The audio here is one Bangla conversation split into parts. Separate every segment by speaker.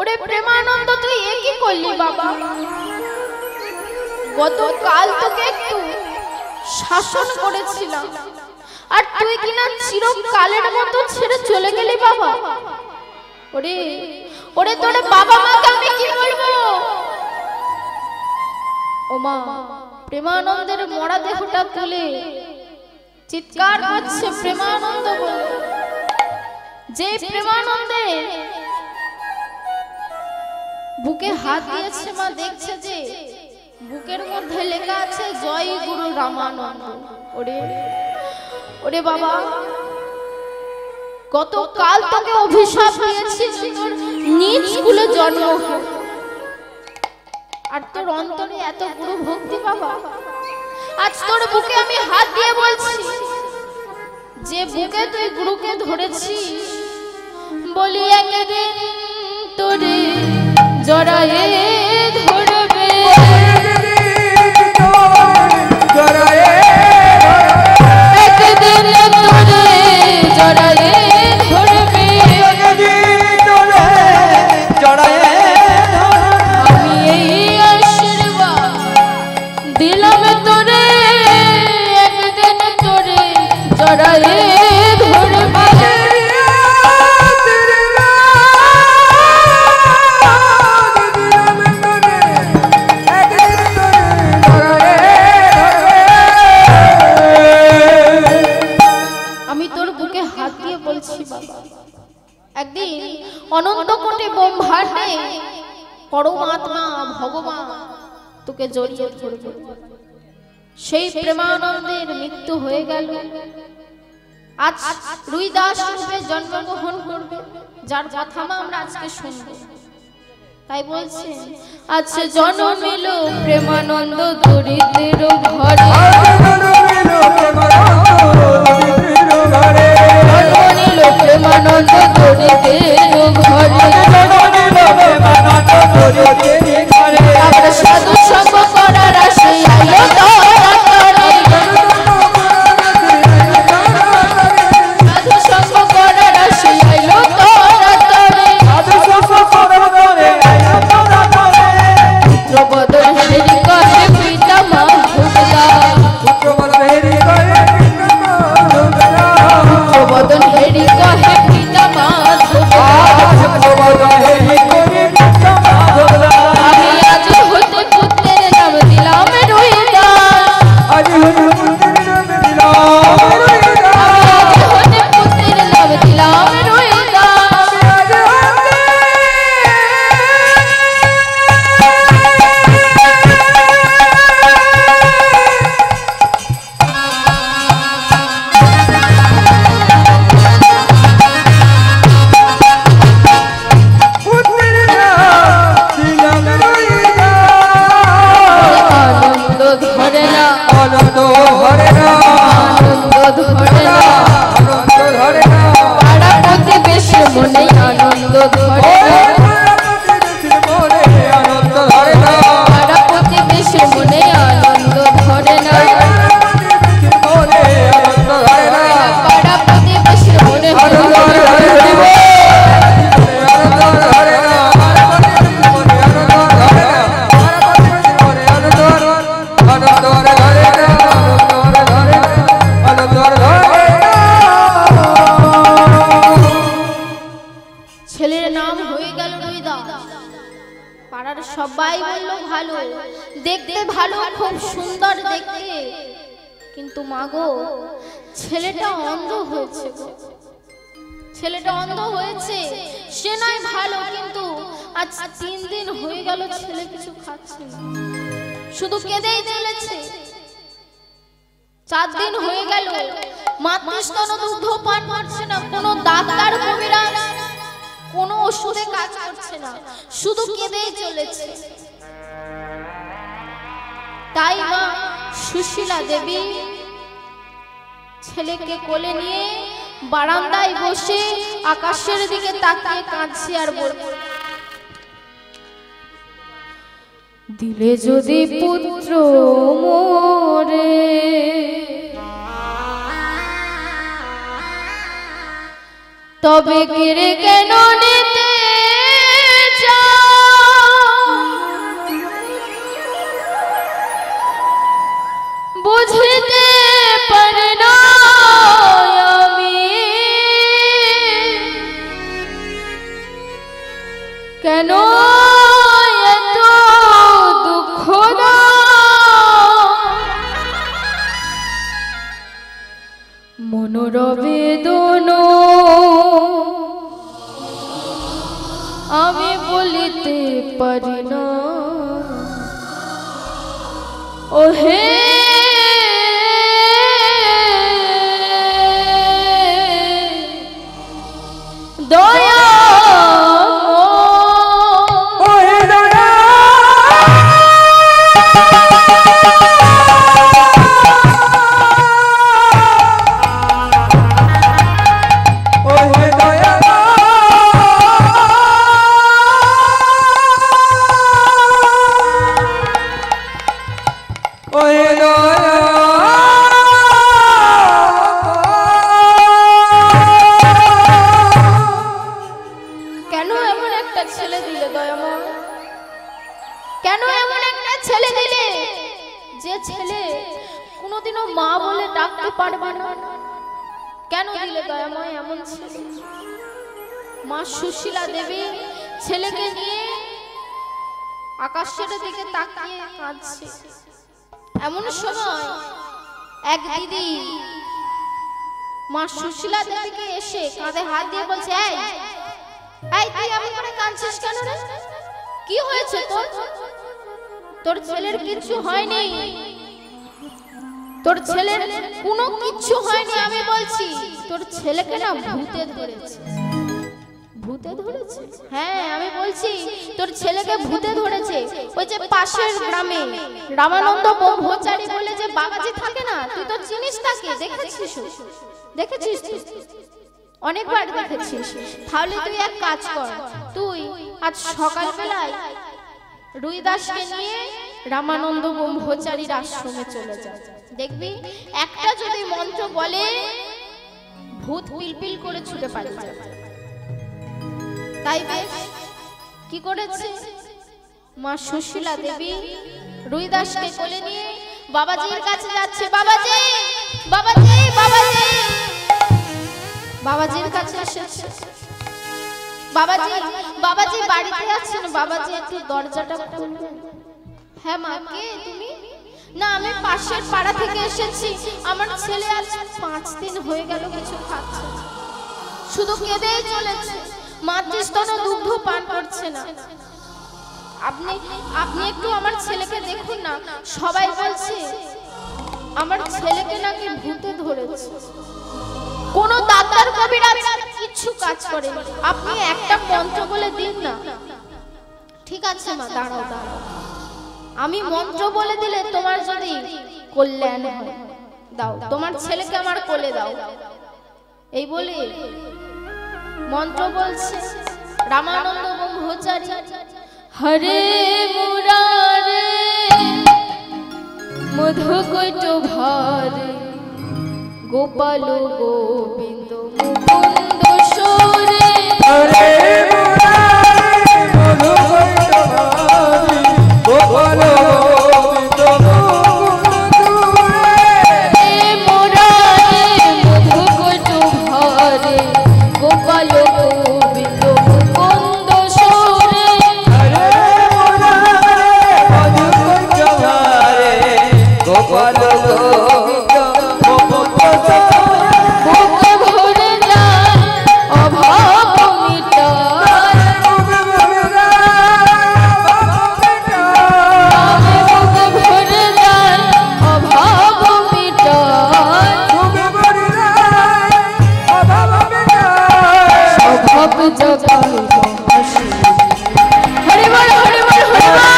Speaker 1: ওরে প্রেমানন্দ তুই এ কি করলি বাবা? গতকাল তোকে একটু শাসন করেছিলাম আর তুই কিনা চিরকালের মতো ছেড়ে চলে গেলি বাবা। ওরে ওরে তোরে বাবা মাকে আমি কি বলবো? ও মা প্রেমানন্দের মরা দেহটা তুলে চিৎকার করছে প্রেমানন্দ বলে। যে প্রেমানন্দের বুকে হাত দিয়েছে মা দেখছে যে বুকের মধ্যে লেখা আছে জয় গুরু রামানন্দ। ওরে ওরে বাবা গতকাল তোকে অভিশাপ দিয়েছি তোর নিজ কুলে জন্ম হোক, আর তোর অন্তরে এত গুরু ভক্তি বাবা। আজ তোর বুকে আমি হাত দিয়ে বলছি যে বুকে তুই গুরুকে ধরেছিস বলি একদিন তোরে জড়ায়ে ধরবে, একদিন তোরে জড়ায়ে ধরবে, আমি এই আশীর্বাদ দিলাম তোরে একদিন তোরে জড়ায়ে ধরবে। একদিন অনন্ত কোটি ব্রহ্মাণ্ডে পরমাত্মা ভগবান তোকে জড়িয়ে ধরবে। সেই প্রেমানন্দের মৃত্যু হয়ে গেল, আজ রুইদাস রূপে জন্মগ্রহণ করবে, যার কথা আমরা আজকে শুনব। তাই বলছে আজ জন্মিল প্রেমানন্দ দরিদ্রের ঘরে, প্রেমানন্দ দরিদ্রের ঘরে, আমরা সাধু সঙ্গ করার আশায় আলো তারা তারে, সাধু সঙ্গ করার আশায় আলো তারা তারে, পুত্রবদন হেরি কহে পিতা মা ভুগদা, পুত্রবদন হেরি কহে পিতা মা ভুগদা, আমি আজ হতে পুত্রের নাম দিলাম রুইদাস, আমি আজ হতে পুত্রের নাম দিলাম রুইদাস। সবাই বললো ভালো দেখতে, ভালো খুব সুন্দর দেখতে, কিন্তু মাগো ছেলেটা অন্ধ হয়েছে, ছেলেটা অন্ধ হয়েছে। সে নয় ভালো, কিন্তু আজ 3 দিন হয়ে গেল ছেলে কিছু খাচ্ছে না, শুধু কেঁদেই চলেছে। 4 দিন হয়ে গেল মাতৃস্তন দুগ্ধ পান করছে না, কোনো ডাক্তার কবিরাজ কোনো ওষুধে কাজ করছে না, শুধু কেঁদেই চলেছে। তাই মা সুশীলা দেবী ছেলেকে কোলে নিয়ে বারান্দায় বসে আকাশের দিকে তাকিয়ে কাঁদছে আর বলছে, দিলে যদি পুত্র মোরে তবে কেড়ে কেন নিতে কেন এত দুঃখ মনোরবেদন আমি বলিতে পারি না ওহে দয়া সুশীলা দেবী ছেলেকে নিয়ে আকাশের দিকে তাকিয়ে কাঁদছে। এমন সময় এক দিদি মা সুশীলা দেবীকে এসে কাঁধে হাত দিয়ে বলছে, এই এই তুই এমন করে কাঁদছিস কেন রে? কি হয়েছে তোর? তোর ছেলের কিছু হয়নি, তোর ছেলের কোনো কিছু হয়নি। আমি বলছি তোর ছেলেকে না ভূতে ধরেছে। ভূতে ধরেছে? হ্যাঁ আমি বলছি তোর ছেলেকে ভূতে ধরেছে। ওই যে পাশের গ্রামে রামানন্দ ব্রহ্মচারী বলে যে বাবাজি থাকে না, তুই তো চিনিস তাকে, দেখেছিস? দেখেছিস? অনেকবার দেখেছিস। তাহলে তুই এক কাজ কর, তুই আজ সকালবেলায় রুইদাসকে নিয়ে রামানন্দ ব্রহ্মচারীর আশ্রমে চলে যা। দেখবি একটা যদি মন্ত্র বলে ভূত পিলপিল করে ছুটে পালিয়ে যাবে। তাই বেশ কি করেছে মা সুশীলা দেবী রুইদাসকে কোলে নিয়ে বাবাজির কাছে যাচ্ছে। বাবাজি বাবাজি বাবাজি বাবাজির কাছে এসেছে। বাবাজি বাবাজি বাড়িতে আছেন? বাবাজি একটু দরজাটা খুলবেন। হ্যাঁ মা, কে তুমি? না আমি পাশের পাড়া থেকে এসেছি। আমার ছেলে আজ 5 দিন হয়ে গেল কিছু খাচ্ছে, শুধু কেঁদেই চলেছে, মাতৃস্তন দুগ্ধ পান করছে না। আপনি একটু আমার ছেলেকে দেখুন না। সবাই বলছে আমার ছেলেকে নাকি ভূতে ধরেছে। কোন ডাক্তার কবিরাজ কিছু কাজ করে, আপনি একটা মন্ত্র বলে দিন না। ঠিক আছে মা, দাঁড়াও দাঁড়াও, আমি মন্ত্র বলে দিলে তোমার যদি কল্যাণ হয়, দাও তোমার ছেলেকে আমার কোলে দাও। এই বলে মন্ত্র বলছে রামানন্দ ব্রহ্মচারী, হরে মুরারে মধুকৈট ভারে গোপাল গোবিন্দ মুকুন্দ সরে, হরে মুরারে মধুকৈট ভারে গোপাল গোবিন্দ মুকুন্দ সরে, মুরারে মধুকৈট ভারে গোপাল গোবিন্দ মুকুন্দ সরে, হরে মুরারে মধুকৈট ভারে গোপাল গোবিন্দ মুকুন্দ সরে, বুক ভরে যায় অভাব মিটায়, বুক ভরে যায় অভাব মিটায়, অভাব জগায় হাসি। হরে বল হরে বল হরে বল,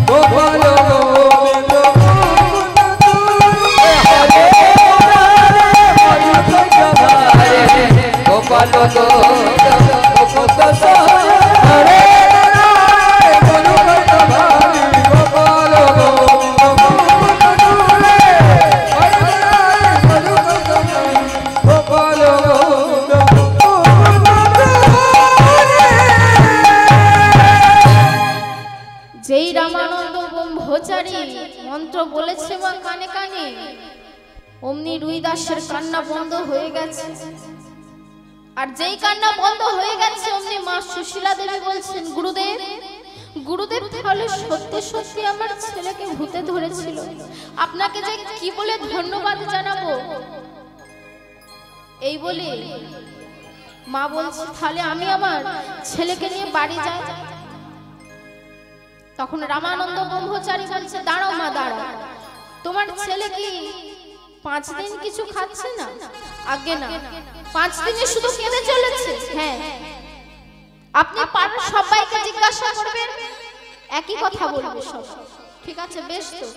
Speaker 1: গোপাল গোবিন্দ গোপাল গোবিন্দ সরে, হরে যেই রামানন্দ ব্রহ্মচারী মন্ত্র বলেছে মা কানে কানে, অমনি রুইদাসের কান্না বন্ধ হয়ে গেছে। আর যেই কান্না বন্ধ হয়ে গেছে অমনি মা সুশীলা দেবী বলছেন, গুরুদেব গুরুদেব তাহলে সত্যি সত্যি আমার ছেলেকে ভূতে ধরেছিল, আপনাকে যে কি বলে ধন্যবাদ জানাবো। এই বলে মা বলছে, তাহলে আমি আমার ছেলেকে নিয়ে বাড়ি যাই। তখন রামানন্দ ব্রহ্মচারী বলছে, দাঁড়াও মা দাঁড়াও, তোমার ছেলে কি 5 দিন কিছু খাচ্ছে না? আগে না, 5 দিনে শুধু কেঁদে চলেছে। হ্যাঁ, আপনি পাড়ার সবাইকে জিজ্ঞাসা করবেন, একই কথা বলবে সব। ঠিক আছে, বেশ, তো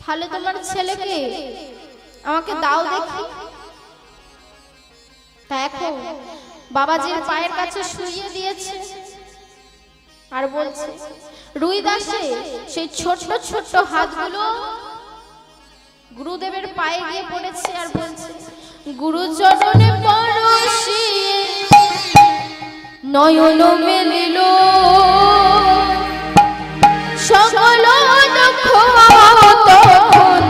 Speaker 1: তাহলে তোমার ছেলেকে আমাকে দাও দেখি। তা এখন বাবাজির পায়ের কাছে শুইয়ে দিয়েছে আর বলছে, রুইদাসে সেই ছোট ছোট হাতগুলো গুরুদেবের পায়ে গিয়ে পড়েছে আর বলছে, গুরুচরণে পরশিয়ে নয়ন মেলিল, সকল দুঃখ তখন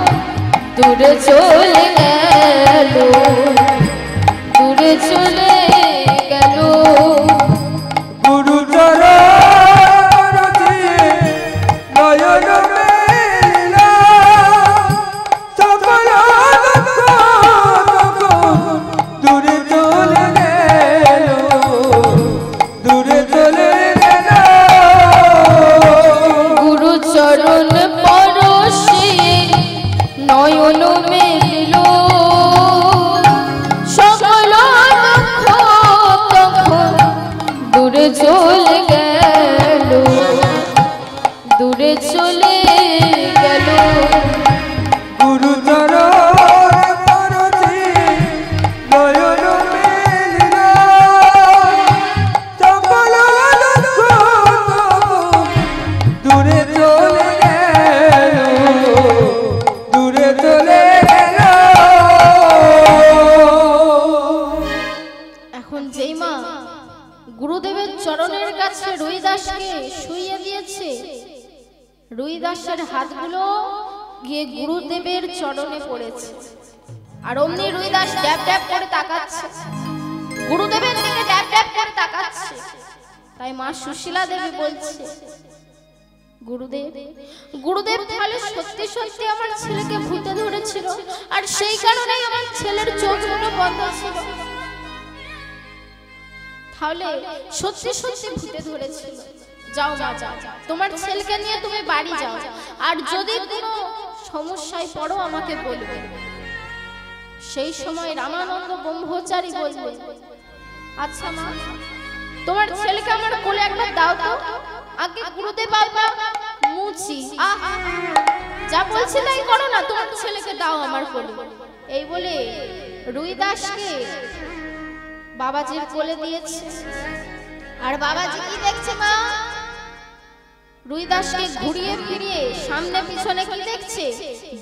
Speaker 1: দূরে চলে গেল, দূরে চলে গেল। রুইদাসের হাতগুলো গিয়ে গুরুদেবের চরণে পড়েছে আর অমনি রুইদাস ড্যাব ড্যাব করে তাকাচ্ছে, গুরুদেবের দিকে ড্যাব ড্যাব করে তাকাচ্ছে। তাই মা সুশীলা দেবী বলছে, গুরুদেব গুরুদেব তাহলে সত্যি সত্যি আমার ছেলেকে ভূতে ধরেছিল আর সেই কারণেই আমার ছেলের চোখগুলো বন্ধ ছিল। তাহলে সত্যি সত্যি ভূতে ধরেছিল। যাও মা যাও, তোমার ছেলেকে নিয়ে তুমি বাড়ি যাও, আর যদি কোনো সমস্যায় পড়ো আমাকে বলবে। সেই সময় রামানন্দ ব্রহ্মচারী বলবে, আচ্ছা মা, তোমার ছেলেকে আমার কোলে একবার দাও তো। আগে গুরুদেব বাবা মুচি, যা বলছি তাই করো না, তোমার ছেলেকে দাও আমার কোলে। এই বলে রুইদাসকে বাবাজির কোলে দিয়েছে। আর বাবাজি কি দেখছে মা? রুইদাসকে ঘুরিয়ে ফিরিয়ে সামনে পিছনে কি দেখছে?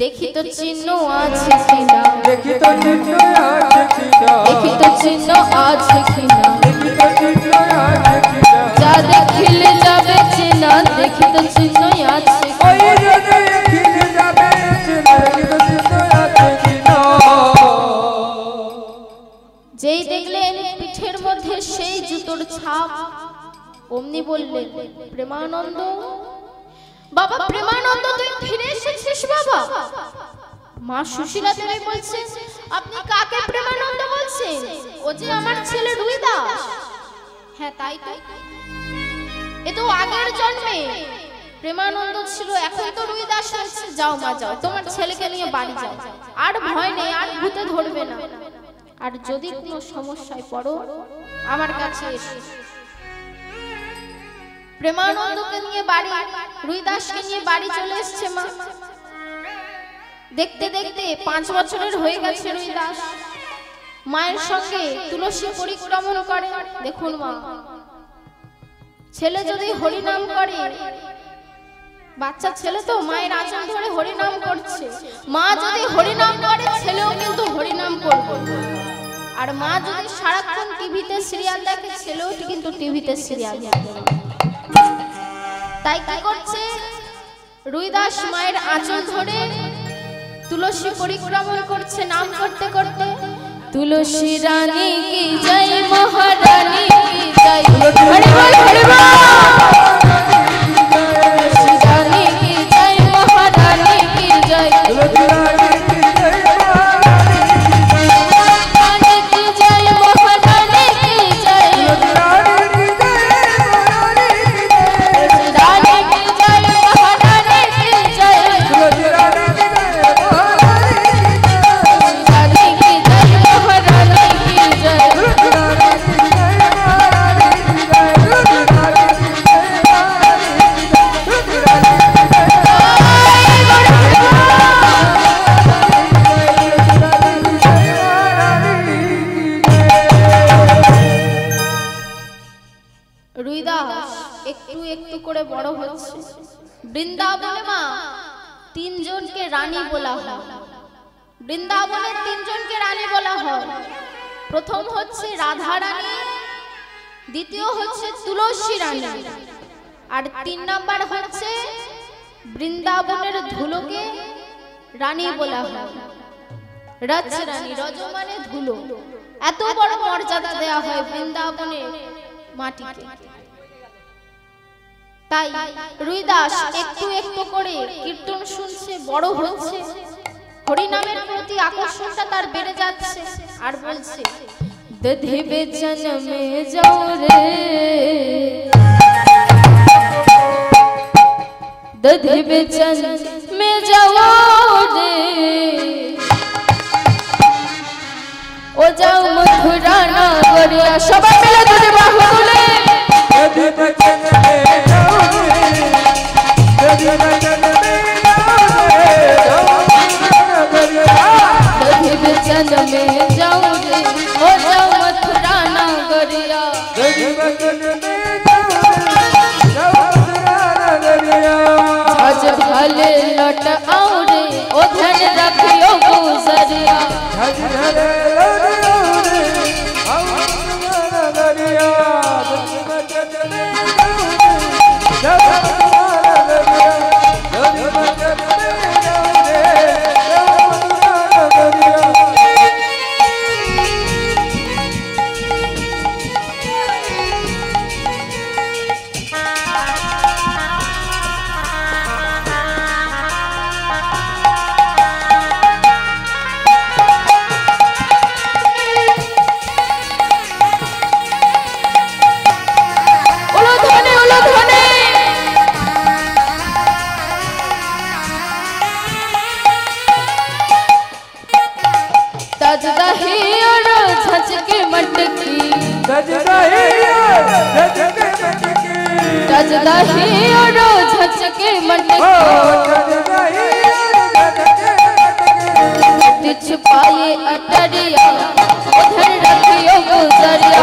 Speaker 1: দেখি তো চিহ্ন আছে কিনা, দেখি তো চিহ্ন আছে কিনা, দেখি তো চিহ্ন আছে কিনা, দেখি তো চিহ্ন আছে কিনা, যা দেখিলে যাবে চিনা, দেখি তো চিহ্ন আছে, ওই যে দেখিলে যাবে চিনা, দেখি তো চিহ্ন আছে কিনা। যেই দেখলেন পিঠের মধ্যে সেই জুতোর ছাপ, অমনি বললেন, প্রেমানন্দ বাবা, প্রেমানন্দ তুই ফিরে এসেছিস বাবা। মা সুশীলা দেবী বলছে, আপনি কাকে প্রেমানন্দ বলছেন? ও যে আমার ছেলে রুইদাস। হ্যাঁ তাই তো, এ তো আগের জন্মে প্রেমানন্দ ছিল, এখন তো রুইদাস হয়েছে। যাও মা যাও, তোমার ছেলেকে নিয়ে বাড়ি যাও, আর ভয় নেই, আর ভূতে ধরবে না। আর যদি কোনো সমস্যায় পড়ো আমার কাছে এসো। প্রেমানন্দকে নিয়ে বাড়ি, রুইদাসকে নিয়ে বাড়ি চলে এসছে মা। দেখতে দেখতে 5 বছরের হয়ে গেছে রুইদাস। মায়ের সঙ্গে তুলসী পরিক্রমণ করে। দেখুন মা, ছেলে যদি হরিনাম করে, বাচ্চা ছেলে তো মায়ের আঁচল ধরে হরিনাম করছে, মা যদি হরিনাম করে ছেলেও কিন্তু হরিনাম করবে। আর মা যদি সারাক্ষণ টিভিতে সিরিয়াল দেখে, ছেলেও কিন্তু টিভিতে সিরিয়াল দেখে। তাই কি করছে? রুইদাস মায়ের আঁচল ধরে তুলসী পরিক্রমণ করছে নাম করতে করতে। तुलसी रानी की जय महारानी की जय हरि बोल हरि बोल तुलसी रानी की जय महारानी की जय বৃন্দাবনে মা তিনজনকে রানী বলা হয়। বৃন্দাবনে তিনজনকে রানী বলা হয়। প্রথম হচ্ছে রাধা রানী, দ্বিতীয় হচ্ছে তুলসী রানী, আর 3 নাম্বার হচ্ছে বৃন্দাবনের ধুলোকে রানী বলা হয়। রজ রানী, রজ মানে ধুলো। এত বড় মর্যাদা দেয়া হয় বৃন্দাবনের মাটিকে। তাই রুইদাস একটু একটু করে কীর্তন শুনছে, বড় হচ্ছে, হরিনামের প্রতি আকর্ষণটা তার বেড়ে যাচ্ছে, আর বলছে দধি বেচন মে যাও রে, দধি বেচন মে যাও রে, ও যাও মথুরা নগরিয়া। সবাই মিলে দুটি বাহু তুলে দধি বেচন মে যাও রে, দধি বেচন মে যাও রে, दधि बेचन में जाऊं रे, ओ जाओ मथुरा नगरिया, दधि बेचन में जाऊं रे, आज भले लौट आऊं रे, ओ धन रखियो गुजरिया, आज भले लौट आऊं रे, आओ मथुरा नगरिया, दधि बेचन में जाऊं रे, दही और झचके मटके छुपाए अटरिया, उधर रखियो गुजरिया,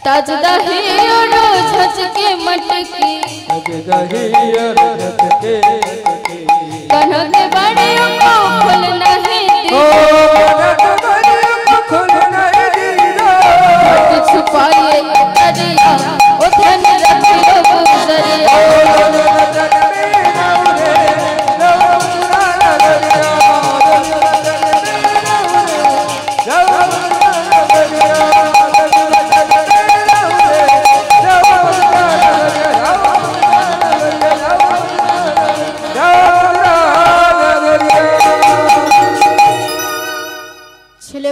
Speaker 1: ताज दही और झचके मटके, कन्हों के बाड़ियों को खुल नहीं दिया, छुपाए अटरिया, उधर रखियो गुजरिया,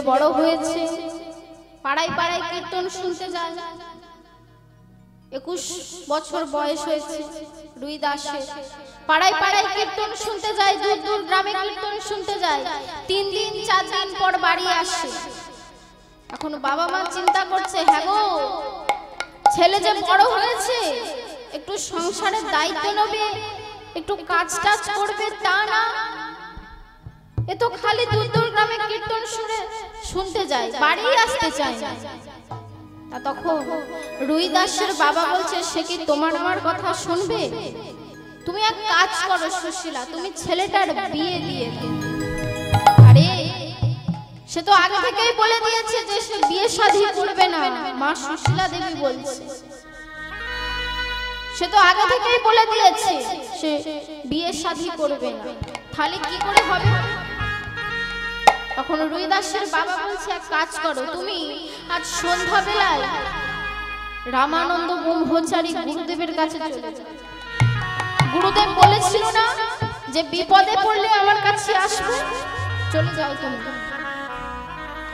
Speaker 1: বড় হয়েছে, পাড়ায় পাড়ায় কীর্তন শুনতে যায়। 21 বছর বয়স হয়েছে রুইদাসের, পাড়ায় পাড়ায় কীর্তন শুনতে যায়, দূর দূর গ্রামে কীর্তন শুনতে যায়। 3 দিন 4 দিন পর বাড়ি আসে। এখন বাবা মা চিন্তা করছে, হ্যাঁ গো ছেলে যে বড় হয়েছে একটু সংসারের দায়িত্ব নেবে, একটু কাজ টাজ করবে, তা না, এ তো খালি দূর দূর গ্রামে কীর্তন শুনতে যায়, বাড়ি আসতে চায় না। তখন রুই দাসের বাবা বলছে, সে কি তোমার আমার কথা শুনবে? তুমি এক কাজ করো সুশীলা, তুমি ছেলেটার বিয়ে দিয়ে দাও। আরে সে তো আগে থেকেই বলে দিয়েছে যে সে বিয়ে শাদী করবে না, মা সুশীলা দেবী বলছে। সে তো আগে থেকেই বলে দিয়েছে সে বিয়ে শাদী করবে না, তাহলে কি করে হবে? তখন রুই দাসের বাবা বলছে, এক কাজ করো, তুমি আজ সন্ধ্যা বেলায় রামানন্দ ব্রহ্মচারী গুরুদেবের কাছে চলে যাও। গুরুদেব বলেছিল না যে বিপদে পড়লে আমার কাছে আসবে, চলে যাও তুমি।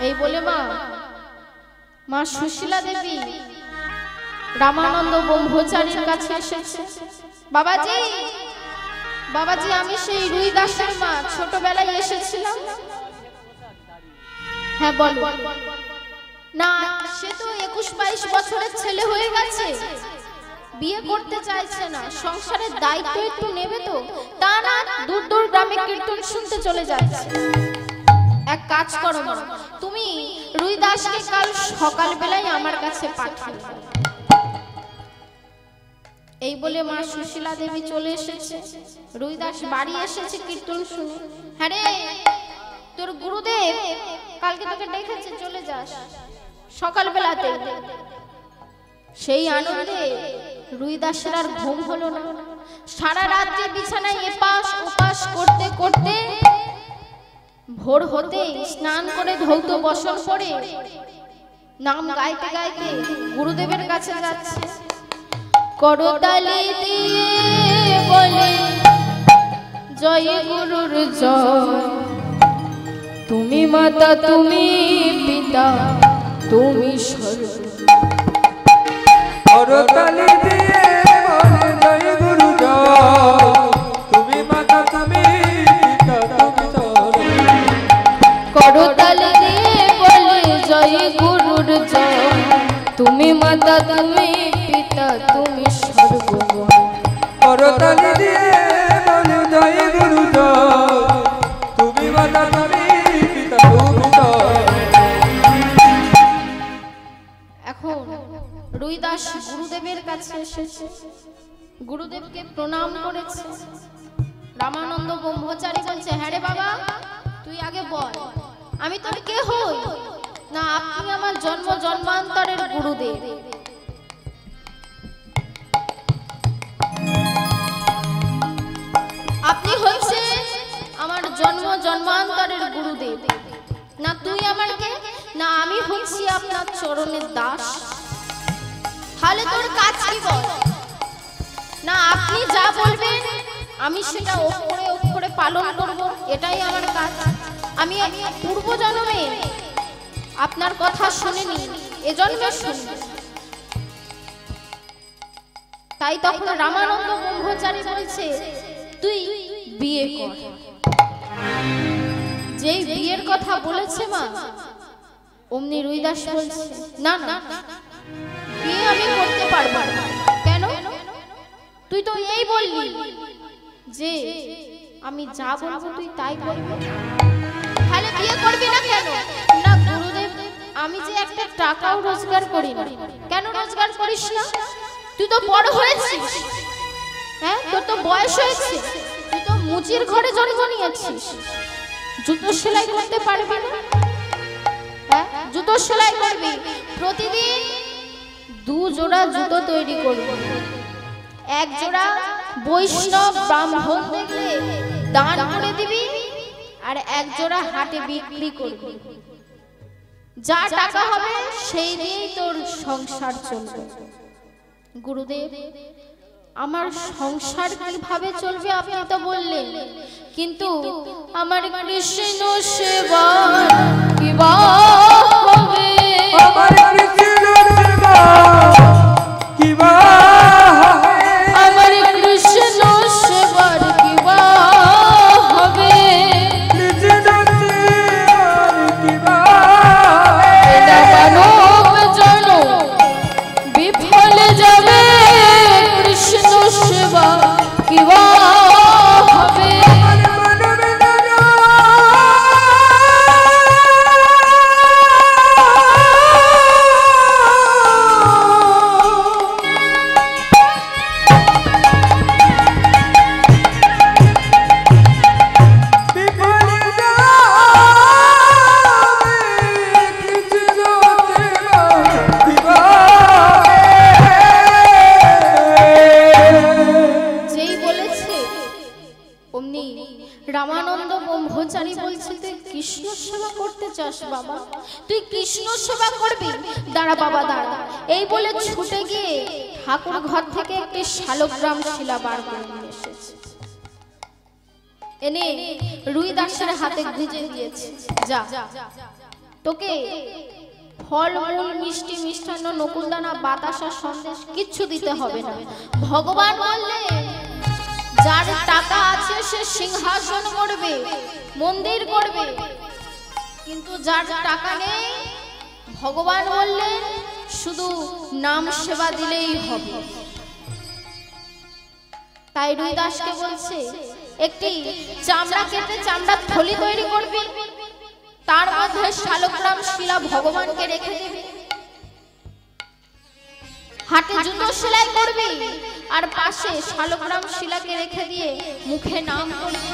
Speaker 1: এই বলে মা সুশীলা দেবী রামানন্দ ব্রহ্মচারীর কাছে এসেছে। বাবাজি, বাবাজি, আমি সেই রুই দাসের মা, ছোটবেলায় এসেছিলাম। হ্যাঁ বলো। না, সে তো 21-22 বছরের ছেলে হয়ে গেছে, বিয়ে করতে চাইছে না, সংসারের দায়িত্ব একটু নেবে তো, তা না দূর দূর গ্রামে কীর্তন শুনতে চলে যাচ্ছে। এক কাজ করো মা, তুমি রুই দাসকে কাল সকাল বেলায় আমার কাছে পাঠিয়ে দাও। এই বলে মা সুশীলা দেবী চলে এসেছে। রুই দাস বাড়ি এসেছে কীর্তন শুনে। হ্যাঁ রে, তোর গুরুদেব কালকে তোকে ডেকেছে, চলে যাস সকাল বেলাতে। সেই আনন্দে রুই দাসের আর ঘুম হলো না। সারা রাত্রি বিছানায় এপাশ ওপাশ করতে করতে ভোর হতে স্নান করে ধৌত বসন করে নাম গাইতে গাইতে গুরুদেবের কাছে যাচ্ছে। করতালি দিয়ে বলে, জয় গুরুর জয়, তুমি মাতা তুমি পিতা তুমি সর্ব।
Speaker 2: করতালি দিয়ে বলে, জয় গুরু জয়, তুমি মাতা তুমি পিতা তুমি সর্ব।
Speaker 1: করতালি দিয়ে বলে, জয় গুরুর জয়, তুমি মাতা তুমি পিতা তুমি সর্বময়।
Speaker 2: করতালি দিয়ে বলে, জয় গুরু জয়, তুমি মাতা তুমি পিতা তুমি সর্ব।
Speaker 1: এখন রুই দাস গুরুদেবের কাছে এসেছে, গুরুদেবকে প্রণাম করেছে। রামানন্দ ব্রহ্মচারী বলছে, হ্যাঁ রে বাবা, তুই আগে বল, আমি তোর কে হই? না, আপনি আমার জন্ম জন্মান্তরের গুরুদেব। আপনি হচ্ছে আমার জন্ম জন্মান্তরের গুরুদেব। না তুই আমার কে? না, আমি হচ্ছি আপনার চরণের দাস। তাহলে তোর কাজ কি বল? না, আপনি যা বলবেন আমি সেটা অক্ষরে অক্ষরে পালন করব, এটাই আমার কাজ। আমি পূর্ব জন্মে আপনার কথা শুনিনি, এ জন্মে শুনব। তাই তখন রামানন্দ ব্রহ্মচারী বলছে, তুই বিয়ে কর। যেই বিয়ের কথা বলেছে মা, অমনি রুই দাস বলছে, না না, বিয়ে আমি করতে পারবো না। কেন? তুই তো এই বললি যে আমি যা বলবো তুই তাই করবি, তাহলে বিয়ে করবি না কেন? না গুরুদেব, আমি যে একটা টাকাও রোজগার করি না। কেন রোজগার করিস না? তুই তো বড় হয়েছিস, হ্যাঁ, তোর তো বয়স হয়েছে, তুই তো মুচির ঘরে জন্ম নিয়েছিস, জুতো সেলাই করতে পারবি না? হ্যাঁ, জুতো সেলাই করবি, প্রতিদিন 2 জোড়া জুতো তৈরি করবি, 1 জোড়া বৈষ্ণব ব্রাহ্মণ দেখলে দান করে দিবি, আর 1 জোড়া হাটে বিক্রি করবি। যা টাকা হবে সেই দিয়েই তোর সংসার চলবে। গুরুদেব, আমার সংসার কিভাবে চলবে আপনি তো বললেন, কিন্তু আমার কৃষ্ণ সেবা কিভাবে হবে?
Speaker 2: আমার কৃষ্ণ সেবা কিবা হবে?
Speaker 1: আমার কৃষ্ণ সেবার কিবা হবে?
Speaker 2: কৃষ্ণ সেবার কিবা
Speaker 1: এটা মানব জন বিফল ব্রহ্মচারী বলছে তুই কৃষ্ণ সেবা করতে চাস বাবা, তুই কৃষ্ণ সেবা করবি, দাঁড়া বাবা দাঁড়া। এই বলে ছুটে গিয়ে ঠাকুর ঘর থেকে একটি শালগ্রাম শিলা বার করে নিয়ে এসেছে, এনে রুই দাসের হাতে গুঁজে দিয়েছে, যা তোকে ফল মূল মিষ্টি মিষ্টান্ন নকুলদানা বাতাসা সন্দেশ কিচ্ছু দিতে হবে না। ভগবান বললে যার টাকা আছে সে সিংহাসন করবে, মন্দির করবে, কিন্তু যার টাকা নেই ভগবান বললেন শুধু নাম সেবা দিলেই হবে। তাই রুই দাসকে বলছে একটি চামড়া কেটে চামড়ার থলি তৈরি করবি, তার মধ্যে শালগ্রাম শিলা ভগবানকে রেখে দিবি, হাতে জুতো সেলাই করবি আর পাশে শালগ্রাম শিলাকে রেখে দিয়ে মুখে নাম করবি।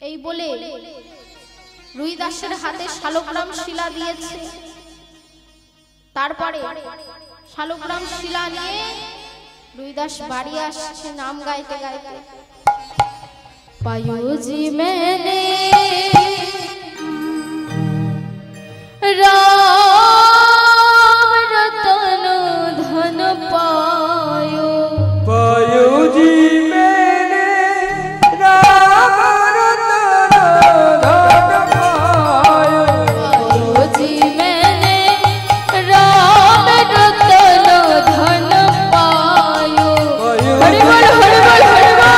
Speaker 1: এই বলে রুই দাসের হাতে শালগ্রাম শিলা দিয়েছে। তারপরে শালগ্রাম শিলা নিয়ে রুই দাস বাড়ি আসছে নাম গাইতে গাইতে। पायो जी मैंने राम रतन धन पायो,
Speaker 2: पायो जी मैंने राम रतन धन पायो,
Speaker 1: पायो जी मैंने राम रतन धन पायो। हरि बोल हरि बोल हरि बोल।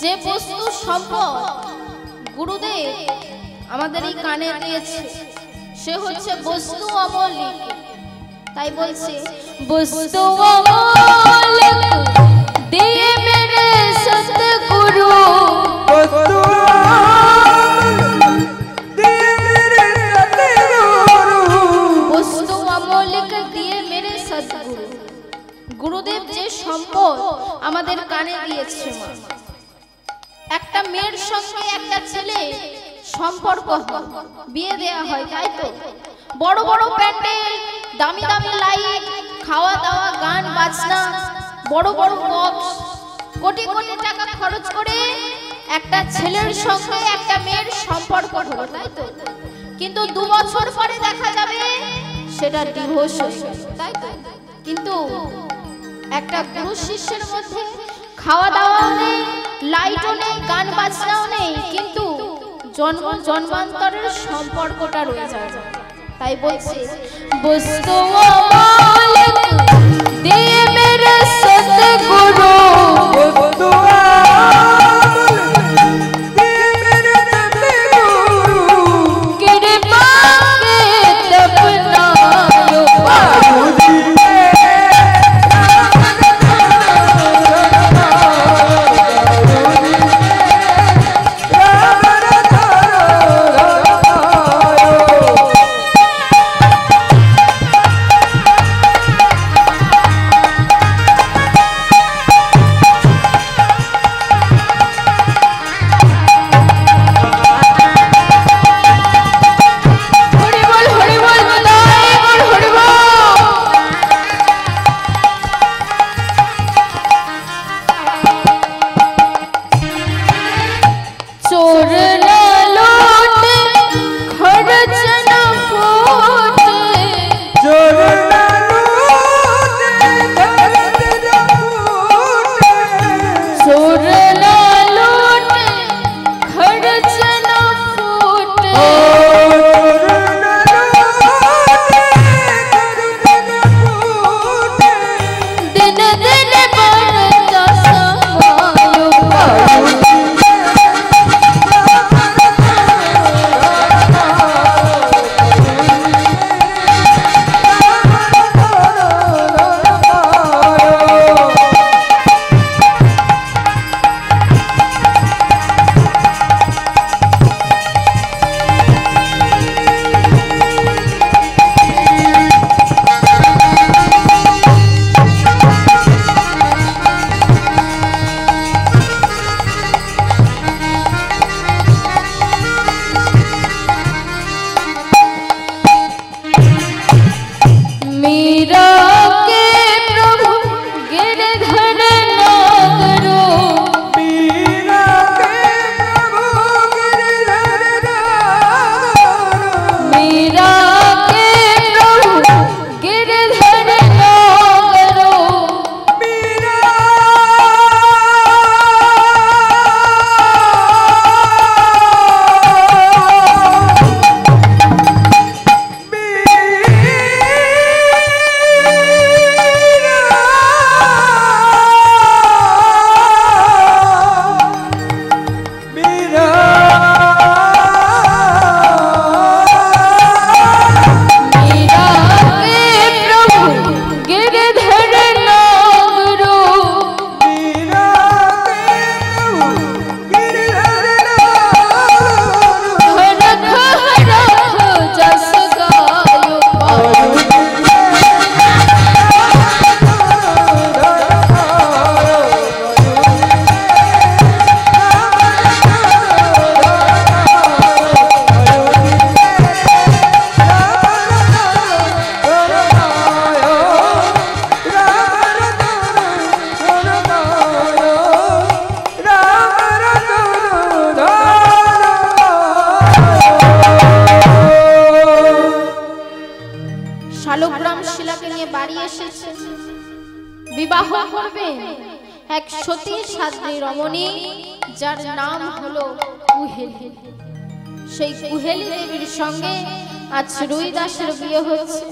Speaker 1: যে বস্তু সম্পদ গুরুদেব আমাদের এই কানে দিয়েছে সে হচ্ছে বস্তু অমূল্য। তাই বলছে বস্তু অমূল্য দিয়ে মেরে সতগুরু,
Speaker 2: বস্তু দিয়ে মেরে সতগুরু,
Speaker 1: বস্তু অমূল্য দিয়ে মেরে সতগুরু। গুরুদেব যে সম্পদ আমাদের কানে দিয়েছে, মা একটা মেয়ের সঙ্গে একটা ছেলে সম্পর্ক বিয়ে দেয়া হয়, তাই তো বড় বড় প্যান্ডেল, দামি দামি লাইট, খাওয়া দাওয়া, গান বাজনা, বড় বড় বক্স, কোটি কোটি টাকা খরচ করে একটা ছেলের সঙ্গে একটা মেয়ের সম্পর্ক হলো, তাই তো। কিন্তু 2 বছর পরে দেখা যাবে সেটা ডিভোর্স হয়ে গেল, তাই তো। কিন্তু একটা গুরু শিষ্যের মধ্যে খাওয়া দাওয়াও নেই, লাইটও নেই, গান বাজনাও নেই, কিন্তু জন্ম জন্মান্তরের সম্পর্কটা রয়ে যায়। তাই বলছে বস্তু অমূল্য দিয়ে মেরে সতগুরু,
Speaker 2: বস্তু দিয়ে মেরে সতগুরু,
Speaker 1: कृपा के तपनायो
Speaker 2: पायो जी
Speaker 1: বাড়ি এসেছে, বিবাহ করবেন এক সতী সাধ্বী রমণী, যার নাম হলো কুহেলি। সেই কুহেলি দেবীর সঙ্গে আজ রুইদাসের বিয়ে হচ্ছে।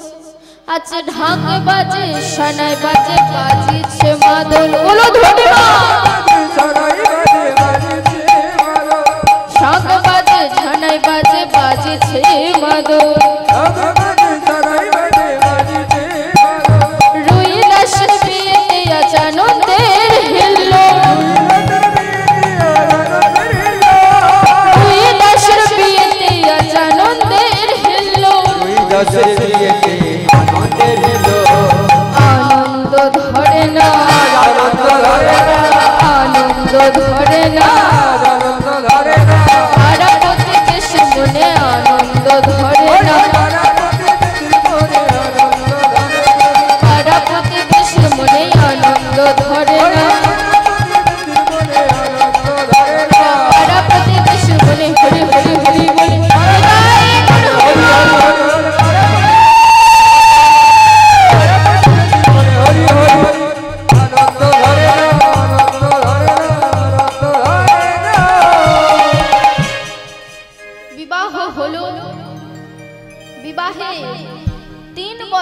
Speaker 1: আজ ঢাক বাজে, সানাই বাজে, বাজিছে মাদল। বলো শাঁখ বাজে, সানাই বাজে, বাজিছে মাদল। রুইদাসের বিয়েতে আজ আনন্দের হিল্লোল। রুইদাসের বিয়েতে আজ আনন্দের হিল্লোল। আনন্দ ধরে না, আনন্দ ধরে না, সারা প্রতিবেশ মনে আনন্দ ধরে না, সারা প্রতিবেশ মনে আনন্দ ধরে না, সারা প্রতিবেশ মনে হরি হরি হরি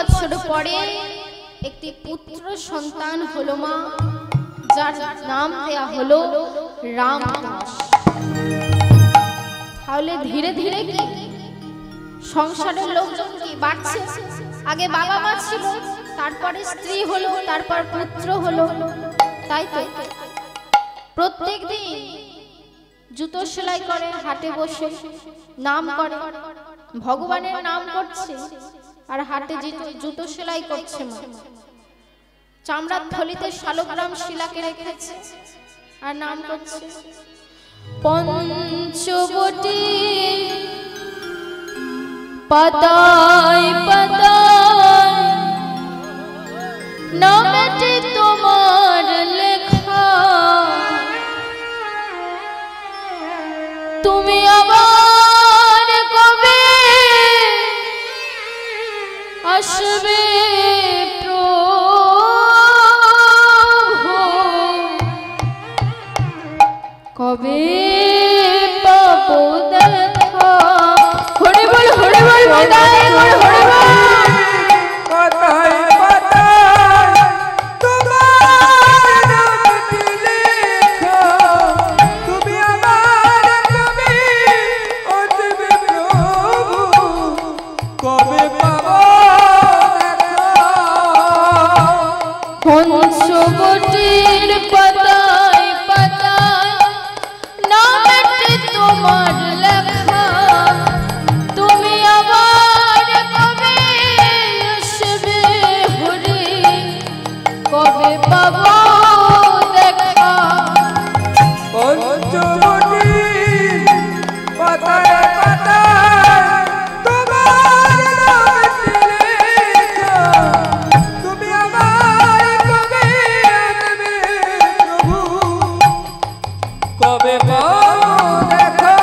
Speaker 1: বলে পরে একটি পুত্র সন্তান হলো মা, যার নাম দেয়া হলো রামদাস। তাহলে ধীরে ধীরে কি সংসারের লোকজন কি বাড়ছে? আগে বাবা মা ছিল, তারপরে স্ত্রী হলো, তারপর পুত্র হলো, তাই তো প্রত্যেক দিন জুতো সেলাই করে, হাটে বসে নাম করে, ভগবানের নাম করছে, আর হাতে জুতো সেলাই করছে মা। চামড়ার থলিতে শালগ্রাম শিলাকে রেখেছে আর নাম করছে। পঞ্চবটি পাতায় পাতায় নামেতে তোমার লেখা, তুমি আবার কবে আসবে প্রভু, কবে পাবো দেখা। হরি বল হরি বল বিদায় কর, হরি বল। পঞ্চবটির পাতায় পাতায় নামেতে তোমার লেখা, তুমি আবার কবে আসবে হরি, কবে পাবো দেখা।
Speaker 2: পঞ্চবটির পাতায় পাতায় তোমার নাম লেখা, তুমি আবার কবে আসবে প্রভু, কবে পাবো দেখা।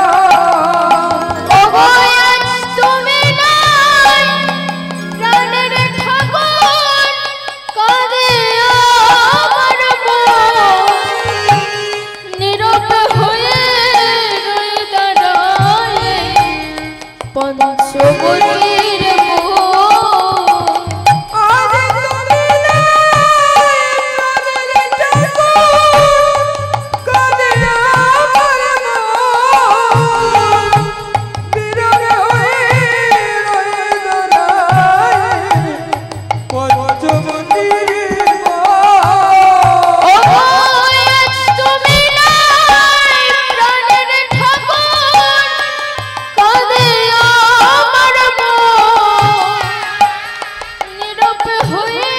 Speaker 1: ওগো আজ তুমি নাই প্রাণের ঠাকুর, কাঁদে আমার মন, নীরব হয়ে রয়ে দাঁড়ায় পঞ্চবটির বুক।
Speaker 2: আজ তুমি নাই প্রাণের ঠাকুর, কাঁদে আমার মন, নীরব হয়ে রয়ে দাঁড়ায় পঞ্চবটির বুক।
Speaker 1: ওগো আজ তুমি নাই প্রাণের ঠাকুর, কাঁদে আমার মন, নীরব হয়ে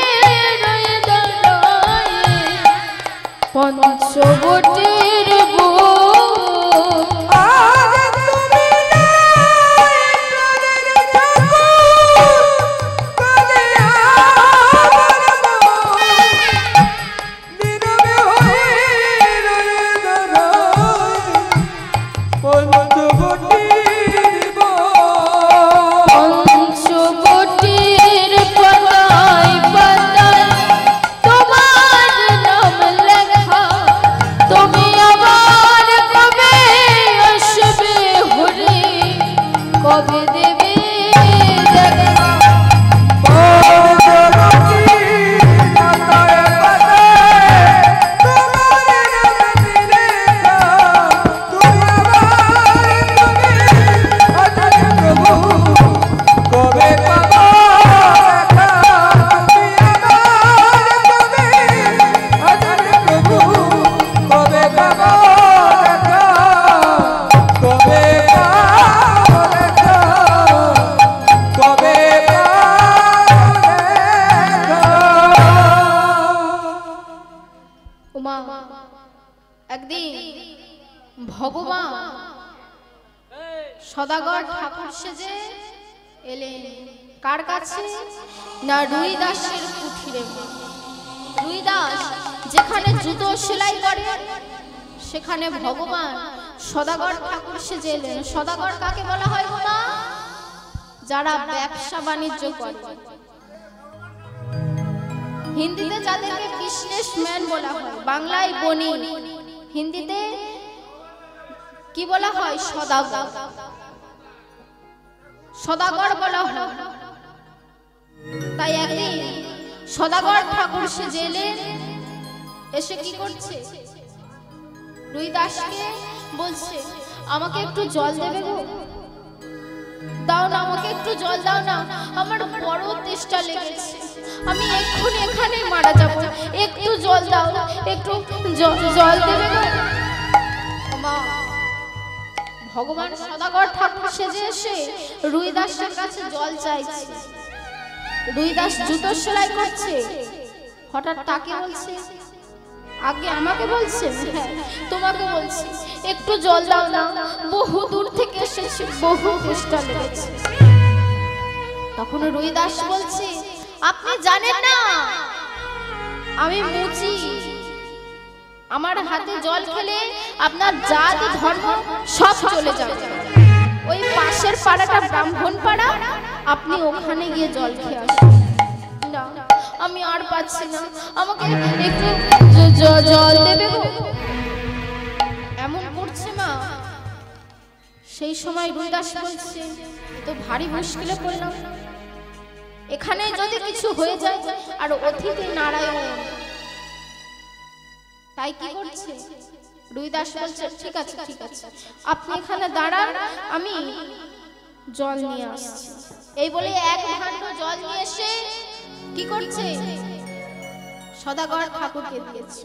Speaker 1: রয়ে দাঁড়ায় পঞ্চবটির বুক।
Speaker 2: আজ তুমি নাই প্রাণের ঠাকুর, কাঁদে আমার মন, নীরব হয়ে রয়ে দাঁড়ায় পঞ্চবটির বুক।
Speaker 1: পঞ্চবটির পাতায় পাতায় একদিন ভগবান সদাগর ঠাকুর সেজে এলেন কার কাছে? না রুই দাসের কুঠিরে। রুই দাস যেখানে জুতো সেলাই করে সেখানে ভগবান সদাগর ঠাকুর সেজে এলেন। সদাগর কাকে বলা হয় গো মা? যারা ব্যবসা বাণিজ্য করে। হিন্দিতে যাদেরকে বিজনেসম্যান বলা হয়, বাংলায় বণিক, হিন্দিতে কি বলা হয়? সদাগর। সদাগর বলা হয়। তাই একদিন সদাগর ঠাকুর সেজে এলেন। এসে কি করছে? রুই দাসকে বলছে, আমাকে একটু জল দেবে গো? দাও না, আমাকে একটু জল দাও না, আমার বড় তেষ্টা লেগেছে, আমি এক্ষুনি এখানে মারা যাব, একটু জল দাও, একটু জল দেবে গো? মা, ভগবান সদাগর ঠাকুর সেজে এসে রুই দাসের কাছে জল চাইছে। রুই দাস জুতো সেলাই করছে, হঠাৎ তাকে বলছে, আগে আমাকে বলছে? হ্যাঁ, তোমাকে বলছি, একটু জল দাও না, বহু দূর থেকে এসেছি, বহু তেষ্টা লেগেছে। তখন রুই দাস বলছে, আপনি জানেন না আমি মুচি, আমার হাতে জল খেলে আপনার জাত ধর্ম সব চলে যাবে। ওই পাশের পাড়াটা ব্রাহ্মণ পাড়া, আপনি ওখানে গিয়ে জল খেয়ে আসুন। না, আমি আর পাচ্ছি না, আমাকে একটু জল দেবে গো? এমন করছে মা। সেই সময় রুই দাস বলছে, তো ভারী মুশকিলে পড়লাম, এখানে যদি কিছু হয়ে যায়, আর অতিথি নারায়ণ। তাই কি করছে? রুই দাস বলছে, ঠিক আছে ঠিক আছে, আপনি এখানে দাঁড়ান, আমি জল নিয়ে আসছি। এই বলে এক ভাণ্ড জল নিয়ে এসে কি করছে? সদাগর ঠাকুরকে দিয়েছে।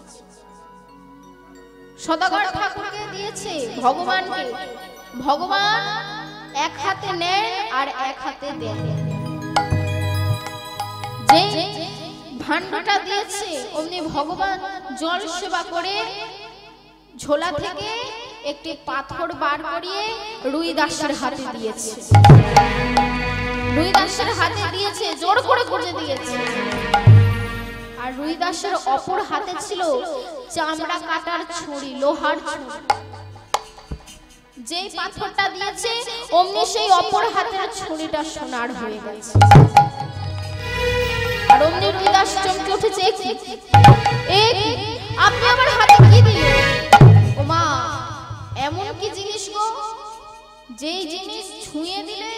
Speaker 1: সদাগর ঠাকুরকে দিয়েছে ভগবানকে। ভগবান এক হাতে নেয় আর এক হাতে দেয়। যে ভাণ্ডটা দিয়েছে অমনি ভগবান জল সেবা করে ঝোলা থেকে একটি পাথর বার করিয়ে রুই দাসের হাতে দিয়েছে। রুই দাসের হাতে দিয়েছে, জোর করে গুঁজে দিয়েছে। আর রুই দাসের অপর হাতে ছিল চামড়া কাটার ছুরি, লোহার ছুরি। যেই পাথরটা দিয়েছে অমনি সেই অপর হাতের ছুরিটা সোনার হয়ে গেছে। আর অমনি রুই দাস চমকে উঠেছে, আপনি আমার হাতে কি দিলেন? ও মা, এমন কি জিনিস গো, যেই জিনিস ছুঁয়ে দিলে,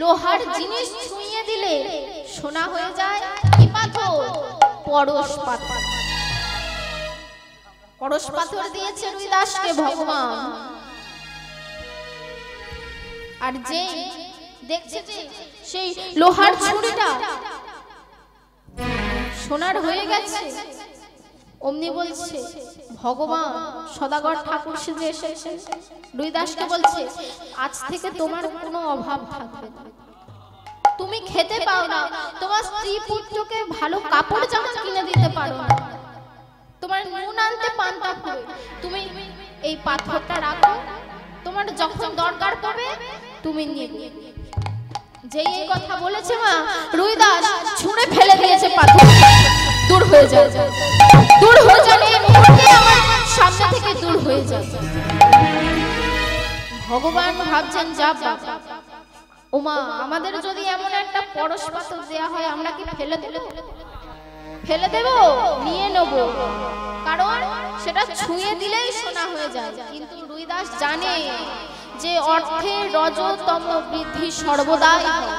Speaker 1: লোহার জিনিস ছুঁয়ে দিলে সোনা হয়ে যায়? কি পাথর? পরশ পাথর। পরশ পাথর দিয়েছে রুই দাসকে ভগবান। আর যে দেখছে যে সেই লোহার ছুরিটা সোনার হয়ে গেছে, অমনি বলছে ভগবান সদাগর ঠাকুর সেজে এসেছে। রুই দাসকে বলছে, আজ থেকে তোমার কোনো অভাব থাকবে না, তুমি খেতে পাও না, তোমার স্ত্রী পুত্রকে ভালো কাপড় জামা কিনে দিতে পারো না, তোমার নুন আনতে পান্তা ফুরোয়, তুমি এই পাথরটা রাখো, তোমার যখন দরকার পড়বে তুমি নিবে। যেই এই কথা বলেছে মা, রুই দাস ছুঁড়ে ফেলে দিয়েছে পাথর। দূর হয়ে যায়, দূর হয়ে যায়, এই মুহূর্তে আমার সামনে থেকে দূর হয়ে যায়। ভগবান ভাবছেন, যা বাবা, ওমা, আমাদের যদি এমন একটা পরশ পাথর দেয়া হয়, আমরা কি ফেলে দেব? ফেলে দেব? নিয়ে নেব, কারণ সেটা ছুঁয়ে দিলেই সোনা হয়ে যায়। কিন্তু রুই দাস জানে যে অর্থের রজতম বৃদ্ধি সর্বদাই হয়,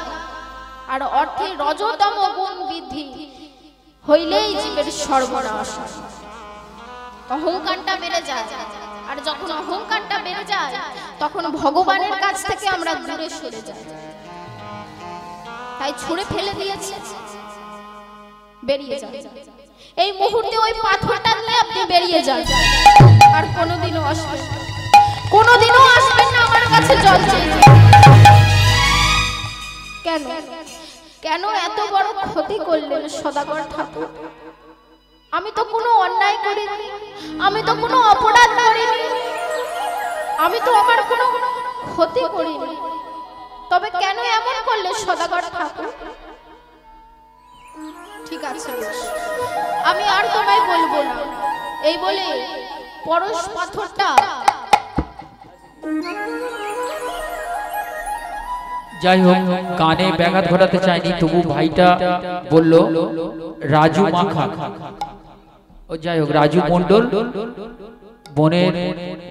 Speaker 1: আর অর্থের রজতম গুণ বৃদ্ধি হইলেই জীবের সর্বনাশ। অহংকারটা বেড়ে যায়, আর যখন অহংকারটা বেড়ে যায় তখন ভগবানের কাছ থেকে আমরা দূরে সরে যাই। তাই ছুঁড়ে ফেলে দিয়েছে, বেরিয়ে যান। এই মুহূর্তে ওই পাথরটা নিয়ে আপনি বেরিয়ে যান, আর কোনোদিনও আসবেন না, কোনোদিনও আসবেন না আমার কাছে জল চাইতে। কেন? কেন এত বড় ক্ষতি করলেন সদাগর ঠাকুর? আমি তো কোনো অন্যায় করিনি, আমি তো কোনো অপরাধ করিনি, আমি তো আমার কোনো ক্ষতি করিনি, তবে কেন এমন করলে সদাগর ঠাকুর? ঠিক আছে, আমি আর তোমায় বলবো না। এই বলে পরশ পাথরটা
Speaker 3: যাই হোক, কানে ব্যাঘাত ঘটাতে চাইনি, তবু ভাইটা বলল রাজু মাখা। ও যাই হোক, রাজু মণ্ডল বোনের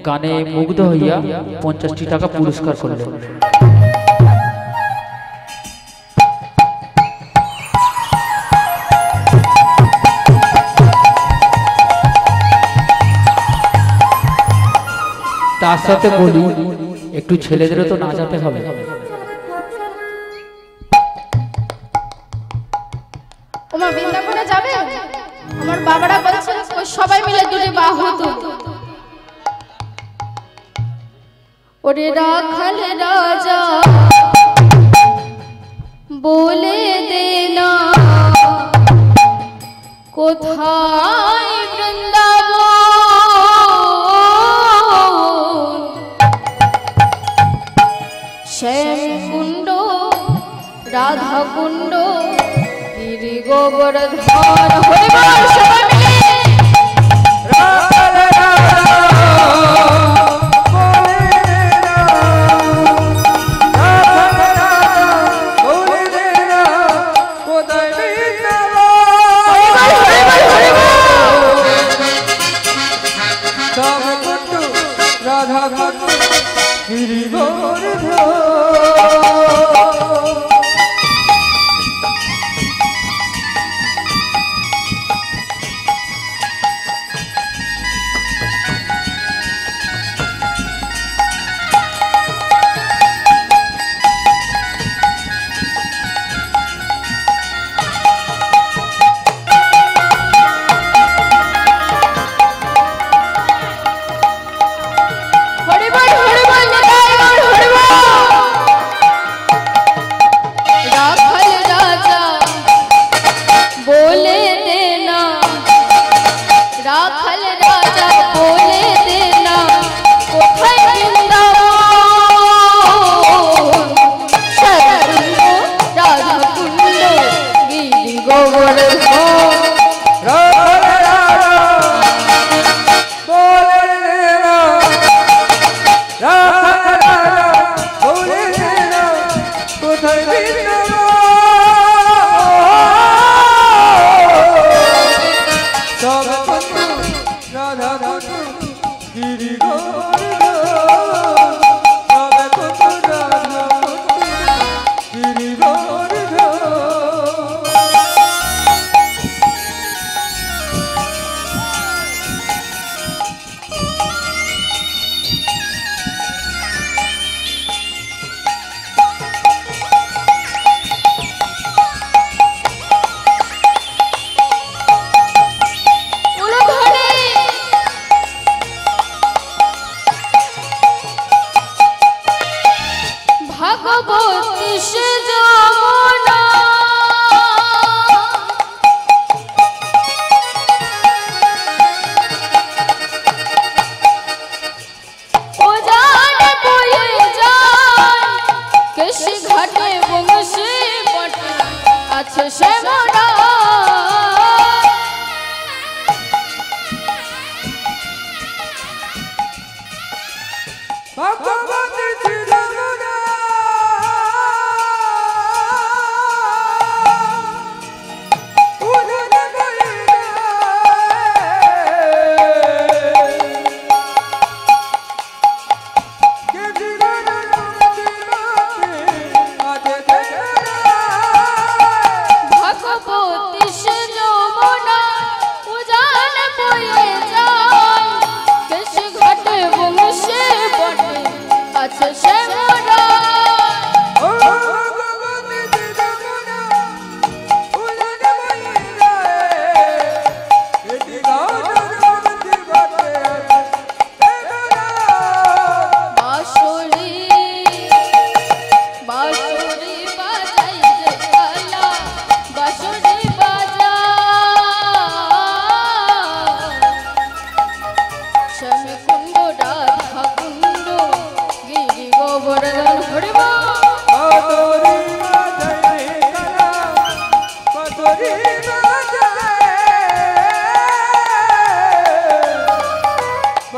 Speaker 3: গানে মুগ্ধ হইয়া 50টি টাকা পুরস্কার করল। তার সাথে বলি একটু ছেলেদেরও তো নাচাতে হবে।
Speaker 1: ওমা বৃন্দাবনে যাবে? আমার বাবারা বলছে সবাই মিলে দুটি বাহু তুলো। ওরে রাখাল রাজা বলে দে না কোথায় বৃন্দাবন, শ্যাম কুণ্ড রাধা কুণ্ড গিরি গোবর্ধন। হরি বল সবাই মিলে।
Speaker 2: রাধা গিরি গোবর্ধন।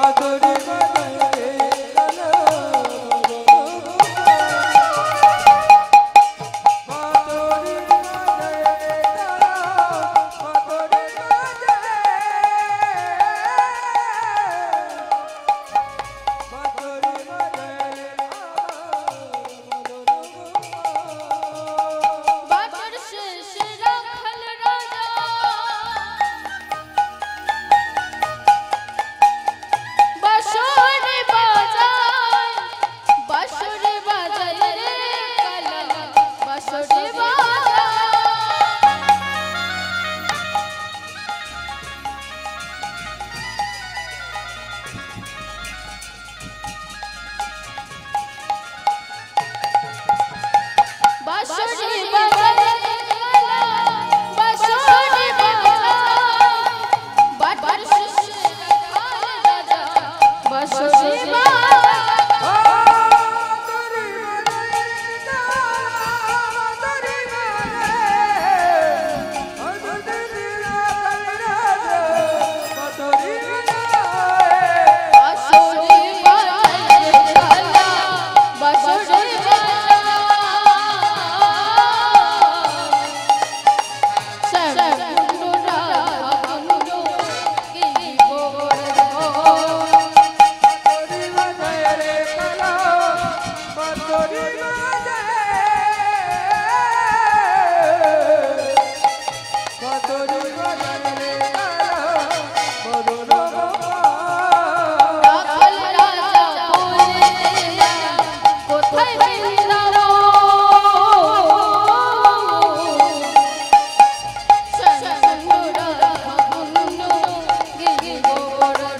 Speaker 2: বাদরি বাজারে কালা বাদরি বাজারে কালা বাদরি বাজারে বাদরি বাজারে
Speaker 1: বাজার শেষে রাখাল রাজা বাঁশরে বাজায় বাঁশরে বাজায় রে কালা বাঁশরে বাজায় বাঁশরে বাজায় কালা বাঁশরে বাজায় বাজার শেষে রাখাল রাজা বাঁশরে বাজায় বাঁশরে বাজায় রে কালা বাঁশরে বাজায় শ্যামকুণ্ড রাধাকুণ্ড গিরিগোবর্ধন রাখাল রাজা বলে কোথায় বৃন্দাবন শ্যামকুণ্ড রাধাকুণ্ড গিরিগোবর্ধন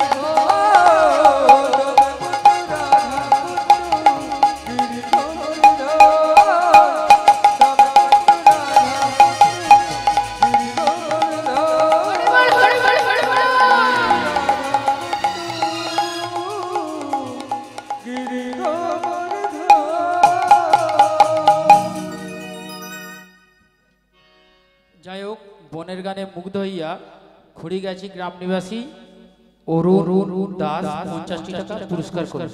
Speaker 3: যাই হোক বনের গানে মুগ্ধ হইয়া খড়িগাছি গ্রাম নিবাসী অরুণ দাস 50টি টাকা পুরস্কার করে